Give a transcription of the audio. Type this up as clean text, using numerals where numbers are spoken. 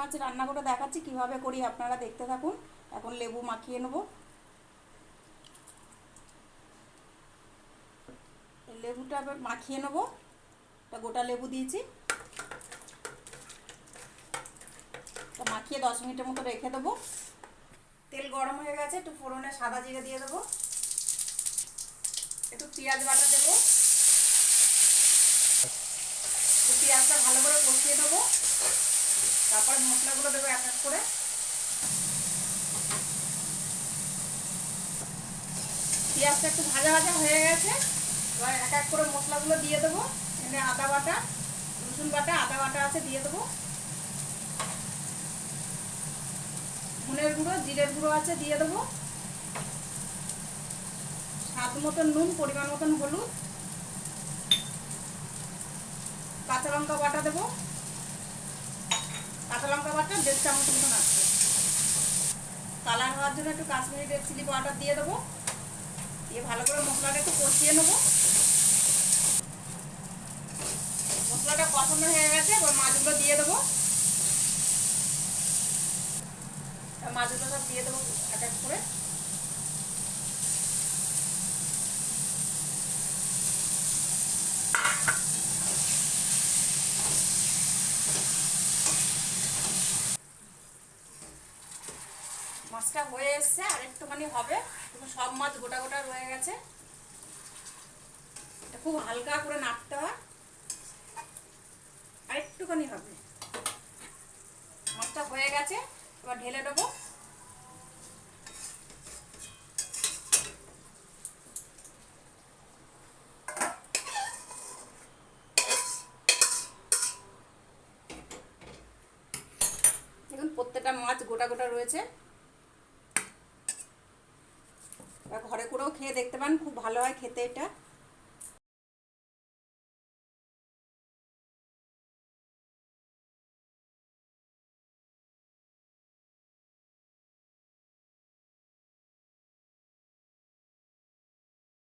মাছ রান্না করে দেখাচ্ছি কিভাবে করি, আপনারা দেখতে থাকুন। এখন লেবু মাখিয়ে নেব। লেবুটা এবার মাখিয়ে নেব। একটা গোটা লেবু দিয়েছি, মাখিয়ে 10 মিনিটের মতো রেখে দেবো। তেল গরম হয়ে গেছে, একটু ফোড়নে সাদা জিরে দিয়ে দেবো, একটু পেঁয়াজ বাটা দেবো, পেঁয়াজটা ভালো করে কষিয়ে দেবো। তারপর মশলাগুলো দেবো এক এক করে। পেঁয়াজটা একটু ভাজা ভাজা হয়ে গেছে, এবার এক এক করে মশলাগুলো দিয়ে দেবো। এখানে আদা বাটা, রসুন বাটা, আদা বাটা আছে দিয়ে দেবো, ধনের গুঁড়ো, জিরের গুঁড়ো আছে দিয়ে দেবো, স্বাদ মতন নুন, পরিমাণ মতন হলুদ, কাঁচা লঙ্কা বাটা দেবো। কাঁচা লঙ্কা বাটা 1.5 চামচ মতন আছে। কালার হওয়ার জন্য একটু কাশ্মীরি রেড চিলি পাউডার দিয়ে দেবো। দিয়ে ভালো করে মশলাটা একটু কষিয়ে নেবো। মশলাটা কষানো হয়ে গেছে, এবার মাছগুলো দিয়ে দেবো। মাছগুলো সব দিয়ে দেবো এক এক করে। মাছটা হয়ে এসছে, আর একটুখানি হবে। সব মাছ গোটা গোটা রয়ে গেছে, খুব হালকা করে নাড়তে হয়, আর একটুখানি হবে। মাছটা হয়ে গেছে, এবার ঢেলে দেবো। দেখুন প্রত্যেকটা মাছ গোটা গোটা রয়েছে। ঘরে করেও খেয়ে দেখতে পান, খুব ভালো হয় খেতে এটা।